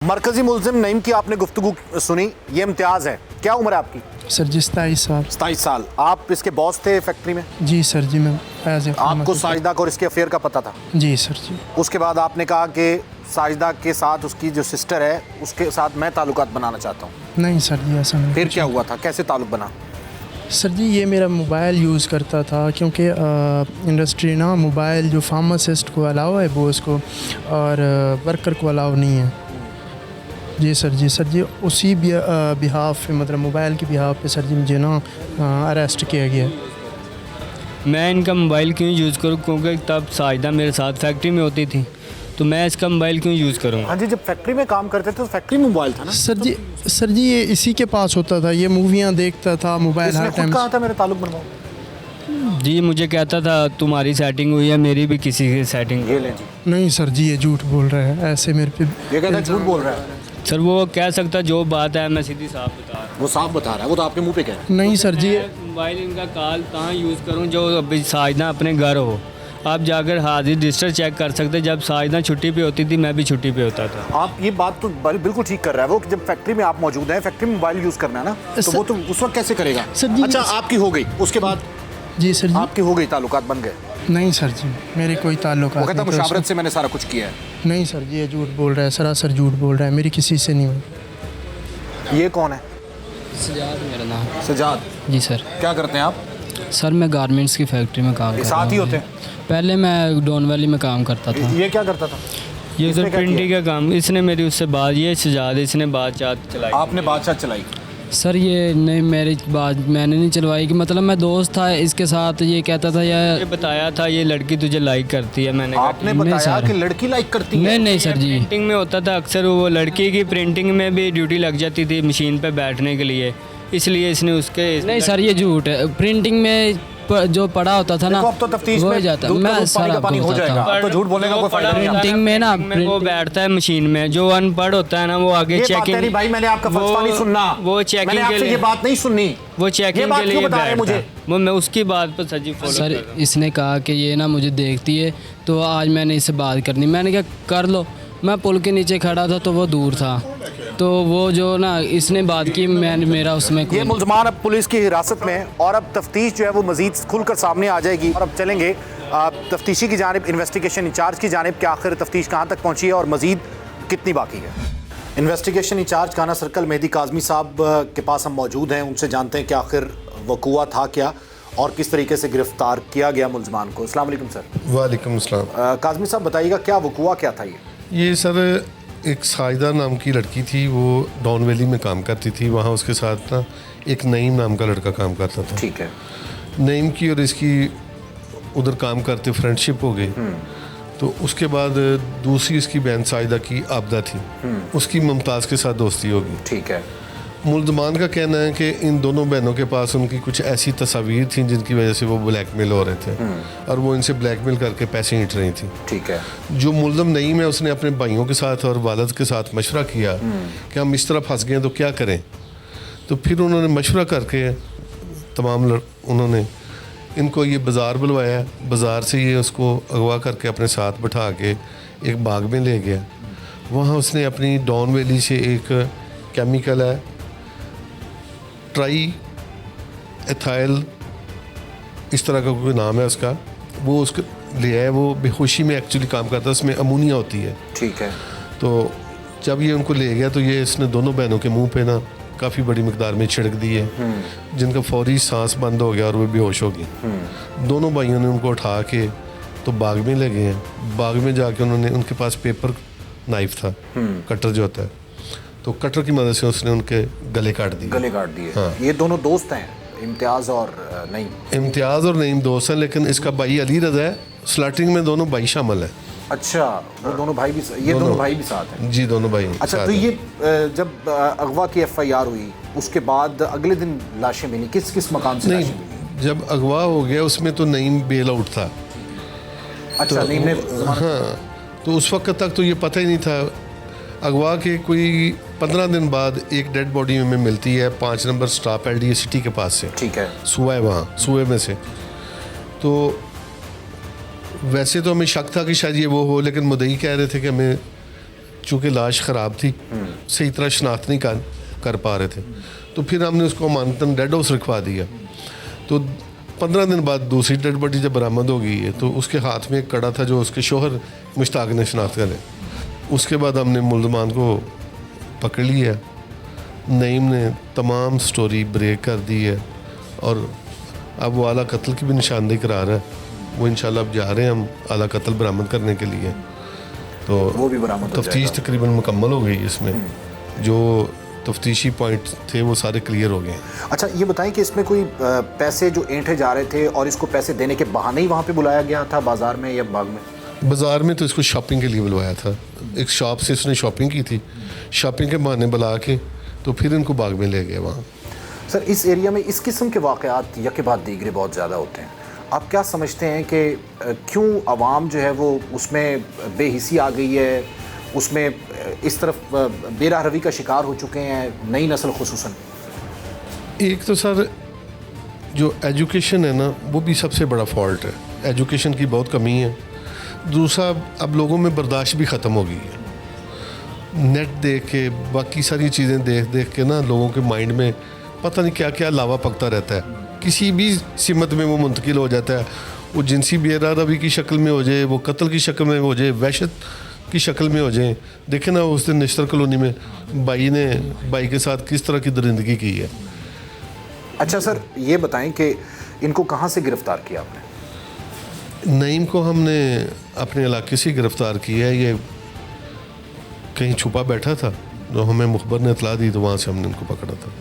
मरकजी मुल्जिम नईम की आपने गुफ्तगू सुनी, ये इम्तियाज़ है। क्या उम्र है आपकी? सर जी 27 साल। 27 साल। आप इसके बॉस थे फैक्ट्री में? जी सर जी, मैं आपको साजिदा को और इसके अफेयर का पता था? जी सर जी। उसके बाद आपने कहा कि साजिदा के साथ उसकी जो सिस्टर है उसके साथ मैं ताल्लुकात बनाना चाहता हूँ। नहीं सर जी, ऐसा नहीं। फिर क्या हुआ था, कैसे ताल्लुक बना? सर जी ये मेरा मोबाइल यूज़ करता था, क्योंकि इंडस्ट्री ना मोबाइल जो फार्मासिस्ट को अलाउ है वो उसको, और वर्कर को अलाउ नहीं है। जी सर जी। सर जी उसी बिहाफ पे, मतलब मोबाइल के बिहाफ पे सर जी मुझे ना अरेस्ट किया गया। मैं इनका मोबाइल क्यों यूज़ करूँ, क्योंकि तब साजिदा मेरे साथ फैक्ट्री में होती थी, तो मैं इसका मोबाइल क्यों यूज़ करूँ? हाँ जी, जब फैक्ट्री में काम करते थे तो फैक्ट्री में मोबाइल था ना? सर जी ये इसी के पास होता था, ये मूवियाँ देखता था, मोबाइल हर टाइम। कहा था मेरा ताल्लुक बनवाओ? जी मुझे कहता था तुम्हारी सेटिंग हुई है, मेरी भी किसी की सेटिंग। ये ले जी। नहीं सर जी ये झूठ बोल रहा है, ऐसे मेरे पे। ये कहता है झूठ बोल रहा है। सर वो कह सकता जो बात है, मैं सीधी साफ बता रहा हूँ। वो साफ बता रहा है, वो तो आपके मुंह पे कह रहा है। नहीं सर जी, मोबाइल इनका कॉल कहाँ यूज़ करूँ जो अभी साजिदा अपने घर हो। आप जाकर हाजिर रजिस्टर चेक कर सकते, जब साजिदा छुट्टी पे होती थी मैं भी छुट्टी पे होता था। आप ये बात तो बिल्कुल ठीक कर रहा है वो, कि जब फैक्ट्री में आप मौजूद हैं, फैक्ट्री में मोबाइल यूज़ करना है ना, तो वो तो उस वक्त कैसे करेगा? सर जी, अच्छा आपकी हो गई, उसके बाद जी सर जी। आपकी हो गई, ताल्लुकात बन गए? नहीं सर जी, मेरे कोई ताल्लुक वो कहता नहीं। मुशावरत से मैंने सारा कुछ किया है। नहीं सर जी ये झूठ बोल रहा है, सरासर झूठ बोल रहा है, मेरी किसी से नहीं हुई। ये कौन है? सजाद मेरा नाम। सजाद। जी सर। क्या करते हैं आप? सर मैं गारमेंट्स की फैक्ट्री में काम ये करता हूँ। साथ ही होते हैं? पहले मैं डॉन वैली में काम करता था। ये क्या करता था? ये इसने सर क्या प्रिंटिंग किया? का काम इसने मेरी उससे बात, ये सजाद इसने बातचीत चलाई। आपने बादशाह चलाई? सर ये नहीं, मेरी बात मैंने नहीं चलवाई, कि मतलब मैं दोस्त था इसके साथ, ये कहता था यार। ये बताया था ये लड़की तुझे लाइक करती है, मैंने कहा आपने नहीं बताया सर। कि लड़की लाइक करती है? नहीं नहीं सर जी। प्रिंटिंग में होता था अक्सर, वो लड़की की प्रिंटिंग में भी ड्यूटी लग जाती थी मशीन पे बैठने के लिए, इसलिए इसने उसके। नहीं सर ये झूठ है, प्रिंटिंग में जो पढ़ा होता था ना देखो, अब तो तफ्तीश वो में ही जाता। दूध का मैं दूध, सर पानी का आपको पानी हो बताता जाएगा। हूँ। अब तो झूठ बोलने का कोई फायदा नहीं है। प्रिंटिंग में ना वो बैठता है मशीन में, जो अनपढ़ होता है ना वो आगे ये बात चेकिंग। तेरी भाई, मैंने आपका फलसफा नहीं सुनना। वो चेकिंग मैंने के आपसे लिए ये बात नहीं सुननी। वो चेकिंग के लिए बता रहे बैठता मुझे। है। वो मैं उसकी बात पर सजी फॉलो सर कर रहा हूँ। इसने कहा कि ये ना मुझे देखती है, तो आज मैंने इससे बात करनी। मैंने कहा कर लो। मैं पुल के नीचे खड़ा था तो वो दूर था, तो वो जो ना इसने बात की, मैंने मेरा उसमें ये मुल्ज़मान अब पुलिस की हिरासत में है और अब तफ्तीश जो है वो मजीद खुलकर सामने आ जाएगी। और अब चलेंगे तफ्तीशी की जानिब, इन्वेस्टिगेशन इंचार्ज की जानिब, कि आखिर तफ्तीश कहाँ तक पहुँची है और मजीद कितनी बाकी है। इन्वेस्टिगेशन इंचार्ज काना सर्कल मेहदी काज़मी साहब के पास हम मौजूद हैं, उनसे जानते हैं कि आखिर वक़ुआ था क्या और किस तरीके से गिरफ्तार किया गया मुल्ज़मान को। अस्सलाम वालेकुम सर। वालेकुम अस्सलाम। काज़मी साहब बताइएगा क्या वक़ुआ क्या था? ये सर एक साजिदा नाम की लड़की थी, वो डॉन वैली में काम करती थी। वहाँ उसके साथ ना एक नईम नाम का लड़का काम करता था। ठीक है। नईम की और इसकी उधर काम करते फ्रेंडशिप हो गई। तो उसके बाद दूसरी इसकी बहन साजिदा की आबदा थी, उसकी मुमताज़ के साथ दोस्ती होगी। ठीक है। मुल्ज़मान का कहना है कि इन दोनों बहनों के पास उनकी कुछ ऐसी तस्वीर थी जिनकी वजह से वो ब्लैकमेल हो रहे थे और वो इनसे ब्लैकमेल करके पैसे ईंट रही थी। ठीक है। जो मुल्ज़म नईम है उसने अपने भाइयों के साथ और वालिद के साथ मशवरा किया कि हम इस तरह फंस गए तो क्या करें। तो फिर उन्होंने मशवरा करके उन्होंने इनको ये बाज़ार बुलवाया। बाज़ार से ये उसको अगवा करके अपने साथ बैठा के एक बाग में ले गया। वहाँ उसने अपनी डॉन वैली से एक केमिकल है, ट्राई एथाइल इस तरह का कोई नाम है उसका, वो उसके लिया है। वो बेहोशी में एक्चुअली काम करता है, उसमें अमोनिया होती है। ठीक है। तो जब ये उनको ले गया तो ये इसने दोनों बहनों के मुंह पे ना काफ़ी बड़ी मिकदार में छिड़क दी है, जिनका फौरी सांस बंद हो गया और वो बेहोश हो गई। दोनों भाइयों ने उनको उठा के तो बाग में ले गए हैं। बाग में जाके उन्होंने, उनके पास पेपर नाइफ था, कटर जो होता है, तो कटर की मदद से उसने उनके गले काट दिए। गले काट दिए। हाँ। ये दोनों दोस्त हैं, इम्तियाज़ और नईम? इम्तियाज़ और नईम दोस्त हैं, लेकिन इसका भाई अली रज़ा है। स्लैटिंग में दोनों भाई शामिल है। अच्छा, वो दोनों भाई भी, ये दोनों भाई भी साथ हैं? जी दोनों भाई। अच्छा, तो ये जब अगवा की FIR हुई उसके बाद अगले दिन लाशें मिली, किस किस मकाम से लाशें मिली? नहीं, जब अगवा हो गया उसमें तो नईम बेल आउट था। अच्छा, नईम ने हाँ, तो उस वक्त तक तो ये पता ही नहीं था। अगवा के कोई 15 दिन बाद एक डेड बॉडी में मिलती है 5 नंबर स्टाफ LDA सिटी के पास से। ठीक है। सुआ है वहाँ, सुए में से। तो वैसे तो हमें शक था कि शायद ये वो हो, लेकिन मुदई कह रहे थे कि हमें चूँकि लाश ख़राब थी, सही तरह शनाख्त नहीं कर पा रहे थे, तो फिर हमने उसको अमानतन डेड हाउस रखवा दिया। तो 15 दिन बाद दूसरी डेड बॉडी जब बरामद हो गई है तो उसके हाथ में एक कड़ा था जो उसके शोहर मुश्ताक ने शनाख्त करे। उसके बाद हमने मुल्ज़मान को पकड़ लिया। नईम ने तमाम स्टोरी ब्रेक कर दी है और अब वो आला कत्ल की भी निशानदेही करा रहा है। वो इंशाल्लाह अब जा रहे हैं हम आला कत्ल बरामद करने के लिए, तो वो भी बरामद हो तफ्तीश जाएगा। तकरीबन मुकम्मल हो गई इसमें, जो तफ्तीशी पॉइंट थे वो सारे क्लियर हो गए। अच्छा ये बताएं कि इसमें कोई पैसे जो ऐंठे जा रहे थे और इसको पैसे देने के बहाने ही वहाँ पे बुलाया गया था बाजार में या बाग में? बाज़ार में तो इसको शॉपिंग के लिए बुलवाया था, एक शॉप से इसने शॉपिंग की थी, शॉपिंग के बहाने बुला के तो फिर इनको बाग में ले गए वहाँ। सर इस एरिया में इस किस्म के वाक़यात यके बाद दीगरे बहुत ज़्यादा होते हैं। आप क्या समझते हैं कि क्यों आवाम जो है वो उसमें बेहिसी आ गई है, उसमें इस तरफ बेराह रवी का शिकार हो चुके हैं, नई नस्ल खुसूसन? एक तो सर जो एजुकेशन है ना वो भी सबसे बड़ा फॉल्ट है, एजुकेशन की बहुत कमी है। दूसरा अब लोगों में बर्दाश्त भी ख़त्म हो गई है, नेट देख के बाकी सारी चीज़ें देख के ना लोगों के माइंड में पता नहीं क्या क्या लावा पकता रहता है, किसी भी सिमत में वो मुंतकिल हो जाता है। वो जिनसी बेरारवी की शक्ल में हो जाए, वो कत्ल की शक्ल में हो जाए, वहशत की शक्ल में हो जाए। देखे ना उस दिन नश्तर कॉलोनी में भाई के साथ किस तरह की दरिंदगी की है। अच्छा सर ये बताएं कि इनको कहाँ से गिरफ़्तार किया आपने? नईम को हमने अपने इलाके से गिरफ़्तार किया है, ये कहीं छुपा बैठा था, जो हमें मुखबर ने इतला दी तो वहाँ से हमने उनको पकड़ा था।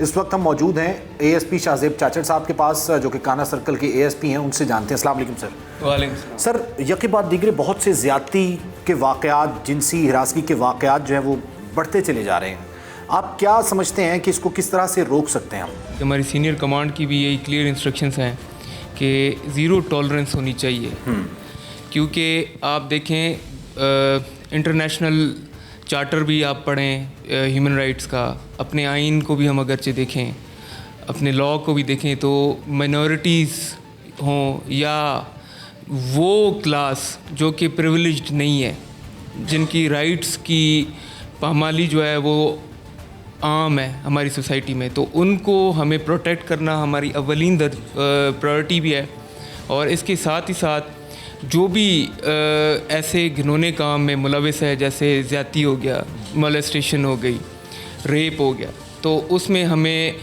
इस वक्त हम मौजूद हैं ASP शाहजेब चाचड़ साहब के पास, जो कि काना सर्कल के ASP हैं, उनसे जानते हैं। अस्सलाम वालेकुम सर। वालेकुम सर यके बाद दीगरे बहुत से ज़्यादती के वाक़यात, जिनसी हिरासगी के वाक़यात जो हैं वो बढ़ते चले जा रहे हैं। आप क्या समझते हैं कि इसको किस तरह से रोक सकते हैं हम? हमारी सीनियर कमांड की भी यही क्लियर इंस्ट्रक्शंस हैं कि ज़ीरो टॉलरेंस होनी चाहिए, क्योंकि आप देखें इंटरनेशनल चार्टर भी आप पढ़ें ह्यूमन राइट्स का, अपने आइन को भी हम अगरचे देखें, अपने लॉ को भी देखें, तो माइनॉरिटीज़ हों या वो क्लास जो कि प्रिविलेज्ड नहीं है, जिनकी राइट्स की पामाली जो है वो आम है हमारी सोसाइटी में, तो उनको हमें प्रोटेक्ट करना हमारी अव्वलीन प्रायोरिटी भी है। और इसके साथ ही साथ जो भी ऐसे घिनौने काम में मुलविस है, जैसे ज़्यादती हो गया, मोलेस्टेशन हो गई, रेप हो गया, तो उसमें हमें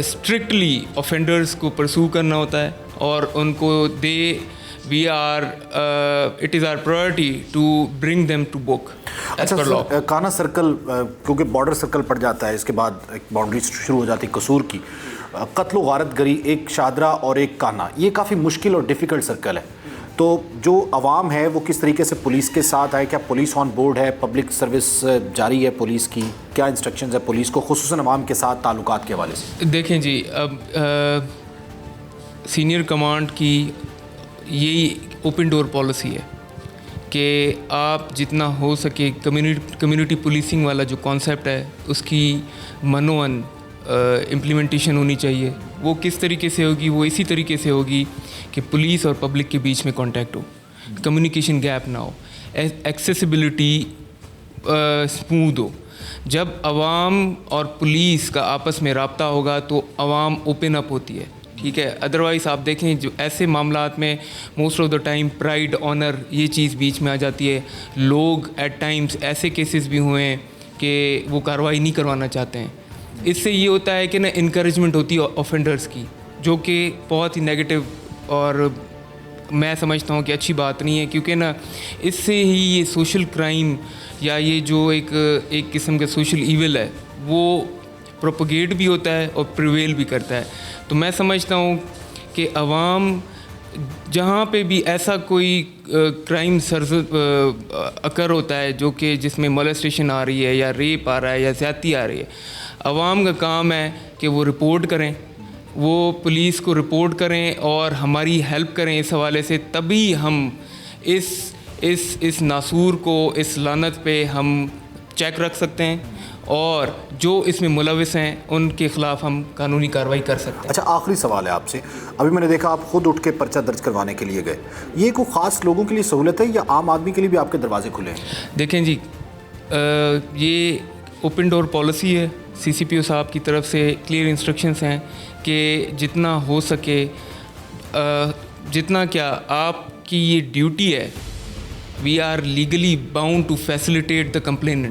स्ट्रिक्टली ऑफेंडर्स को परसू करना होता है और उनको it is our priority to bring them to book. अच्छा सर, काना सर्कल क्योंकि बॉर्डर सर्कल पड़ जाता है, इसके बाद एक बाउंड्री शुरू हो जाती है कसूर की। कत्ल व गारत गरी, एक शादरा और एक काना, ये काफ़ी मुश्किल और डिफ़िकल्ट सर्कल है। तो जो आवाम है वो किस तरीके से पुलिस के साथ है? क्या पुलिस ऑन बोर्ड है? पब्लिक सर्विस जारी है पुलिस की? क्या इंस्ट्रक्शंस है पुलिस को खुसूसन आवाम के साथ ताल्लुकात के हवाले से? देखें जी, अब सीनियर कमांड की यही ओपन डोर पॉलिसी है कि आप जितना हो सके कम्युनिटी पुलिसिंग वाला जो कॉन्सेप्ट है उसकी मनोअन इम्प्लीमेंटेशन होनी चाहिए। वो किस तरीके से होगी? वो इसी तरीके से होगी कि पुलिस और पब्लिक के बीच में कांटेक्ट हो, कम्युनिकेशन गैप ना हो, एक्सेसिबिलिटी स्मूथ हो। जब आवाम और पुलिस का आपस में रब्ता होगा तो आवाम ओपन अप होती है, ठीक है। अदरवाइज़ आप देखें जो ऐसे मामलात में most of the time pride, honour, ये चीज़ बीच में आ जाती है। लोग एट टाइम्स ऐसे केसेस भी हुए हैं कि वो कार्रवाई नहीं करवाना चाहते हैं। इससे ये होता है कि ना इनकरेजमेंट होती है ऑफेंडर्स की, जो कि बहुत ही नेगेटिव और मैं समझता हूँ कि अच्छी बात नहीं है, क्योंकि ना इससे ही ये सोशल क्राइम या ये जो एक किस्म का सोशल ईविल है वो प्रोपोगेट भी होता है और प्रिवेल भी करता है। तो मैं समझता हूँ कि अवाम जहाँ पे भी ऐसा कोई क्राइम अकर होता है जो कि जिसमें मोलेस्टेशन आ रही है या रेप आ रहा है या ज़्यादती आ रही है, अवाम का काम है कि वो रिपोर्ट करें, वो पुलिस को रिपोर्ट करें और हमारी हेल्प करें इस हवाले से। तभी हम इस नासूर को, इस लानत पे हम चेक रख सकते हैं और जो इसमें मुलविस हैं उनके ख़िलाफ़ हम कानूनी कार्रवाई कर सकते हैं। अच्छा, आखिरी सवाल है आपसे। अभी मैंने देखा आप खुद उठ के पर्चा दर्ज करवाने के लिए गए, ये कोई ख़ास लोगों के लिए सहूलत है या आम आदमी के लिए भी आपके दरवाजे खुले हैं? देखें जी, ये ओपन डोर पॉलिसी है, CCPO साहब की तरफ से क्लियर इंस्ट्रक्शंस हैं कि जितना हो सके, जितना क्या आपकी ये ड्यूटी है, we are legally bound to facilitate the complainant